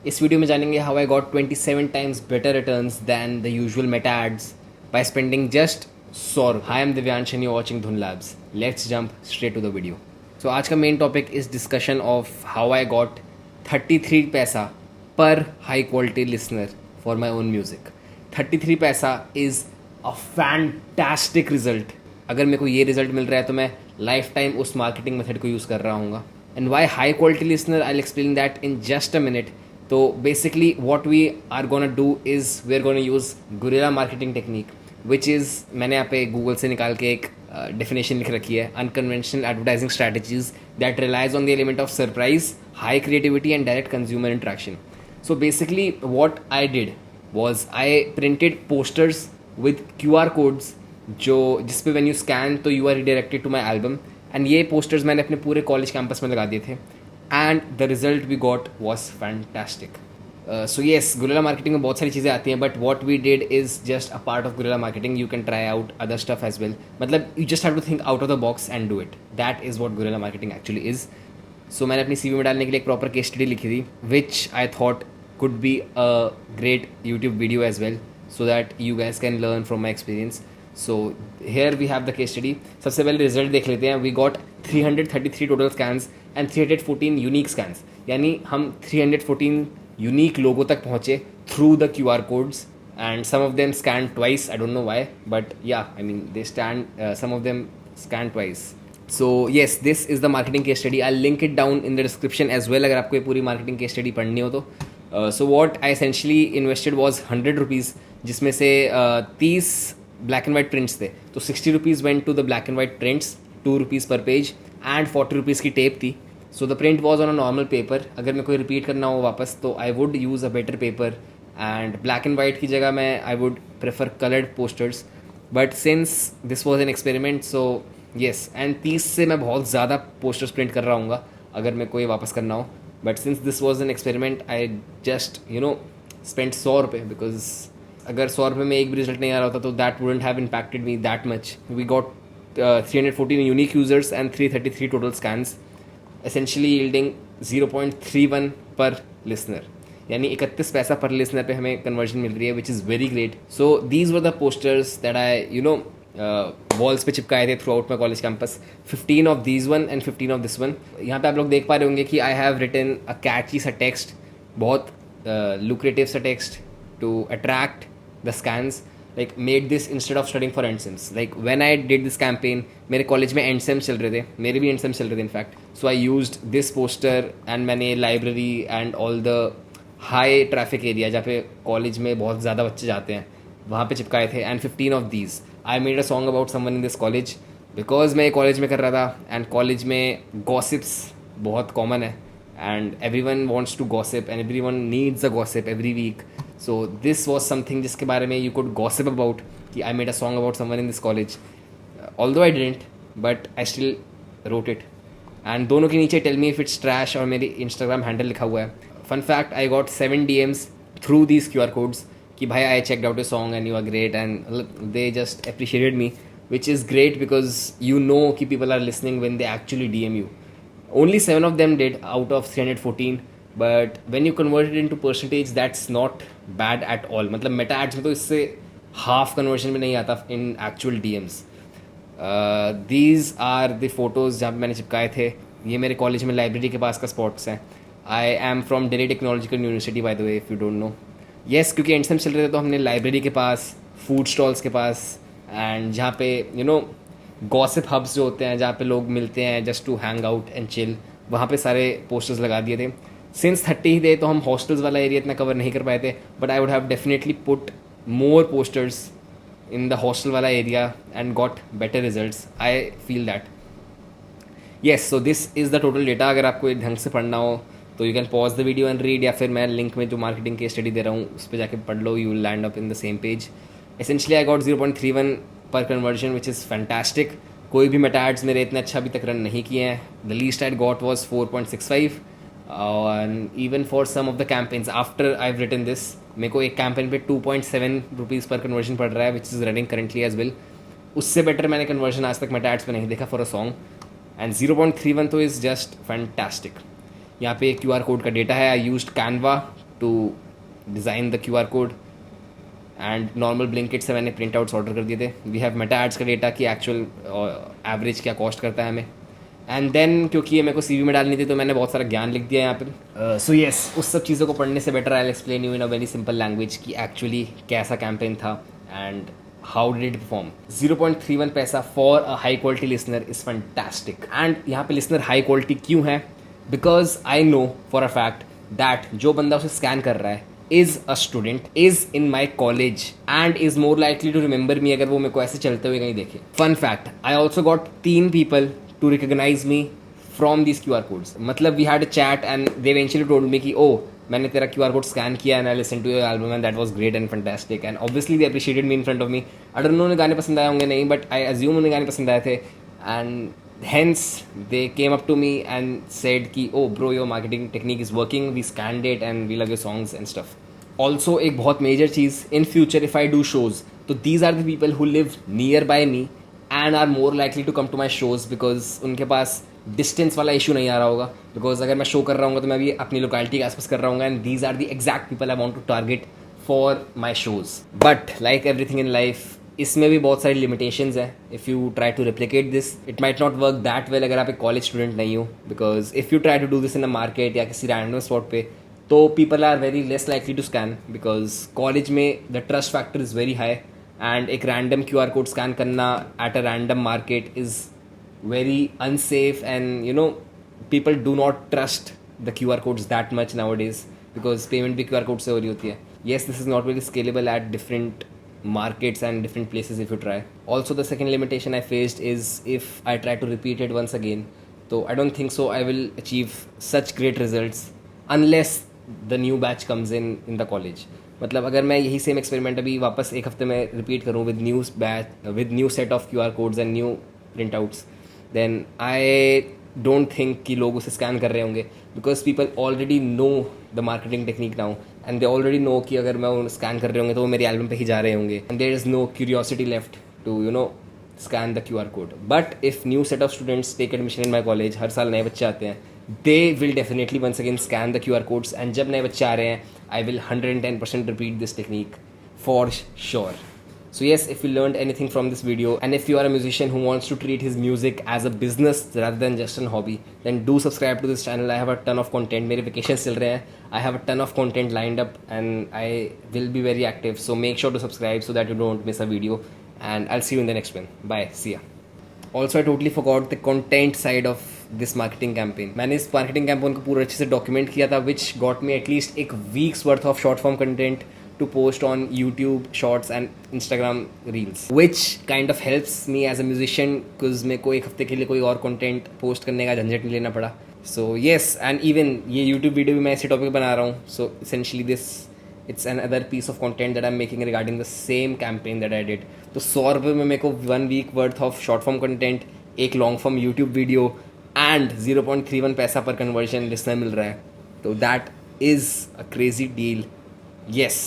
इस वीडियो में जानेंगे how I got 27 times better returns than the usual Meta ads by spending just 100 रुपये। Hi am Divyansh and you watching Dhun labs. Let's jump straight to the video. So आज का main topic is discussion of how I got 33 पैसा पर high quality listener for my own music. 33 पैसा is a fantastic result. अगर मेरे को ये result मिल रहा है तो मैं लाइफ टाइम उस मार्केटिंग मेथड को यूज़ कर रहा हूँ। And why high quality listener, I will explain that in just a minute. तो basically what we are gonna do is we are gonna use guerrilla marketing technique, which is मैंने यहाँ पे Google से निकाल के एक डेफिनेशन लिख रखी है। Unconventional advertising strategies that relies on the element of surprise, high creativity and direct consumer interaction. So basically what I did was I printed posters with QR codes जो जिस पे when you scan तो you are redirected to my album, and ये posters मैंने अपने पूरे college campus में लगा दिए थे and the result we got was fantastic. So yes, guerrilla marketing में बहुत सारी चीज़ें आती हैं, but what we did is just a part of guerrilla marketing. You can try out other stuff as well. मतलब you just have to think out of the box and do it. That is what guerrilla marketing actually is. So मैंने अपनी CV में डालने के लिए एक proper case study लिखी थी, which I thought could be a great YouTube video as well, so that you guys can learn from my experience. So here we have the case study. सबसे पहले result देख लेते हैं. We got 333 total scans and 314 unique scans. यानी हम 314 unique लोगों तक पहुँचे through the QR codes, and some of them scanned twice. I don't know why, but yeah, I mean they some of them scanned twice. So yes, this is the marketing case study. I'll link it down in the description as well अगर आपको ये पूरी marketing case study पढ़नी हो तो. So what I essentially invested was 100 rupees, जिसमें से 30 black and white prints थे. तो 60 rupees went to the black and white prints, 2 rupees per page, and 40 rupees की tape थी. So the print was on a normal paper. अगर मैं कोई repeat करना हो वापस तो I would use a better paper, and black and white की जगह मैं I would prefer colored posters. But since this was an experiment, so yes, and 30 से मैं बहुत ज़्यादा posters print कर रहा हूँ अगर मैं कोई वापस करना हो. But since this was an experiment, I just spent 100 रुपये, because अगर 100 रुपये में एक भी रिजल्ट नहीं आ रहा होता तो that wouldn't have impacted me that much. We got 314 unique users and 333 total scans, essentially yielding 0.31 पर listener. यानी 31 पैसा पर लिसनर पे हमें कन्वर्जन मिल रही है, which is very great. So these were the posters that I walls पे चिपकाए थे through out my college campus. 15 of these one and 15 of this one. यहाँ पे आप लोग देख पा रहे होंगे कि आई हैव रिटन अ कैची सा टेक्स्ट, बहुत लुक्रेटिव सा text to attract the scans. Like made this instead of studying for endsems. Like when I did this campaign, मेरे कॉलेज में एंडसेम्स चल रहे थे, मेरे भी एंडसेम्स चल रहे थे in fact. So I used this poster and मैंने library and all the high traffic area जहाँ पे कॉलेज में बहुत ज़्यादा बच्चे जाते हैं वहाँ पे चिपकाए थे. And 15 of these I made a song about someone in this college, because मैं कॉलेज में कर रहा था एंड कॉलेज में गॉसिप्स बहुत कॉमन है and every one wants to gossip and every one needs a gossip every week. So this was something जिसके बारे में यू कुड गॉसिप अबाउट कि I made a song about someone in this college. Although I didn't, but I still wrote it. And दोनों के नीचे tell me if it's trash और मेरी Instagram handle लिखा हुआ है. Fun fact, I got 7 DMs through these QR codes कि भाई I checked out your song and you are great, and they just appreciated me, which is great because you know कि people are listening when they actually DM you. Only 7 of them did out of 314, but when you convert it into percentage, that's not bad at all. मतलब Meta ads में तो इससे half conversion में नहीं आता in actual DMs. These are the photos जहाँ पे मैंने चिपकाए थे. ये मेरे कॉलेज में लाइब्रेरी के पास का स्पॉट्स हैं. I am from Delhi technological university by the way, if you don't know. Yes, क्योंकि एंडसेम चल रहे थे तो हमने लाइब्रेरी के पास, फूड स्टॉल्स के पास, एंड जहाँ पे गॉसिप हब्स जो होते हैं जहाँ पे लोग मिलते हैं just to hang out and chill, वहाँ पे सारे पोस्टर्स लगा दिए थे. सिंस 30 थे तो हम हॉस्टल्स वाला एरिया इतना कवर नहीं कर पाए थे, but I would have definitely put more posters in the hostel वाला area and got better results. I feel that. Yes, so this is the total data. अगर आपको ढंग से पढ़ना हो तो you can pause the video and read, या फिर मैं लिंक में जो मार्केटिंग की स्टडी दे रहा हूँ उस पर जाके पढ़ लो. You will land up in the same page. Essentially I got 0.31 पर कन्वर्जन, विच इज़ फैंटास्टिक. कोई भी मेटा एड्स मेरे इतने अच्छा अभी तक रन नहीं किए हैं. The least I got was 4.65, and even for some of the campaigns after I have written this, मेरे को एक कैंपेन पे 2.7 रुपीज़ पर कन्वर्जन पड़ रहा है, which is running currently as well. उससे बेटर मैंने कन्वर्जन आज तक मेटा एड्स पे नहीं देखा फॉर अ सॉन्ग. एंड 0.31 तो इज़ जस्ट फैंटास्टिक. यहाँ पे QR कोड का डेटा है. I used Canva to design the QR code and normal Blinkit से मैंने प्रिंट आउट्स ऑर्डर कर दिए थे. वी हैव मेटा एड्स का डेटा कि एक्चुअल एवरेज क्या कॉस्ट करता है हमें. एंड देन क्योंकि ये मेरे को CV में डालनी थी तो मैंने बहुत सारा ज्ञान लिख दिया यहाँ पे. सो येस, उस सब चीज़ों को पढ़ने से better I explain you in a very simple language कि एक्चुअली कैसा कैंपेन था and how did it perform. 0.31 पैसा for a high quality listener is fantastic. And यहाँ पे लिसनर हाई क्वालिटी क्यों है? Because I know for a fact that जो बंदा उसे स्कैन कर रहा है is a student, is in my college and is more likely to remember me अगर वो मेरे को ऐसे चलते हुए कहीं देखे. Fun fact, I also got 3 people to recognize me from these QR codes. मतलब we had a chat and they eventually told me कि oh मैंने तेरा QR code scan किया and I listened to your album and that was great and fantastic and obviously they appreciated me in front of me. I don't know उन्हें गाने पसंद आए होंगे नहीं, but I assume उन्हें गाने पसंद आए थे and hence they came up to me and said कि oh bro your marketing technique is working, we scanned it and we love your songs and stuff. Also एक बहुत मेजर चीज़, in future if I do shows तो these are the people who live nearby me and are more likely to come to my shows because उनके पास distance वाला issue नहीं आ रहा होगा. Because अगर मैं शो कर रहा हूँ तो मैं भी अपनी लोकेलिटी के आसपास कर रहा हूँ and these are the exact people I want to target for my shows. But like everything in life इसमें भी बहुत सारी लिमिटेशंस हैं. If you try to replicate this it might not work that well अगर आप एक college student नहीं हो. Because if you try to do this in a market या किसी रैंडम स्पॉट पे तो people are very less likely to scan because college में the trust factor is very high and एक रैंडम QR कोड स्कैन करना at a random market is very unsafe and you know people do not trust the QR codes that much nowadays because payment भी QR code से हो रही होती है. Yes, this is not really scalable at different markets and different places if you try. Also the second limitation I faced is if I try to repeat it once again so I don't think so I will achieve such great results unless the new batch comes in the college. मतलब अगर मैं यही same experiment अभी वापस एक हफ्ते में repeat करूँ with new batch with new set of QR codes and new print outs then I don't think कि लोग उसे स्कैन कर रहे होंगे because people already know the marketing technique now and they already know कि अगर मैं उन्हें स्कैन कर रहे होंगे तो वो मेरी एल्बम पे ही जा रहे होंगे and there is no curiosity left to you know scan the QR code. But if new set of students take admission in my college, हर साल नए बच्चे आते हैं, they will definitely once again scan the QR codes and जब नए बच्चे आ रहे हैं I will 110% repeat this technique for sure. So yes, if you learned anything from this video and if you are a musician who wants to treat his music as a business rather than just a hobby, then do subscribe to this channel. I have a ton of content. मेरे vacations चल रहे हैं. I have a ton of content lined up and I will be very active. So make sure to subscribe so that you don't miss a video. And I'll see you in the next one. Bye. See ya. Also, I totally forgot the content side of this marketing campaign. मैंने इस marketing campaign को पूरा अच्छे से document किया था, which got me at least एक week's worth of short form content to post on YouTube Shorts and Instagram Reels, which kind of helps me as a musician because मेरे को एक हफ्ते के लिए कोई और content post करने का झंझट नहीं लेना पड़ा. So yes, and even ये YouTube video भी मैं इसी topic बना रहा हूँ. So essentially it's another piece of content that I'm making regarding the same campaign that I did. तो 100 रुपये में मेरे को 1 week worth of short form content, एक long form YouTube video and 0.31 पैसा per conversion listener मिल रहा है. तो that is a crazy deal. Yes.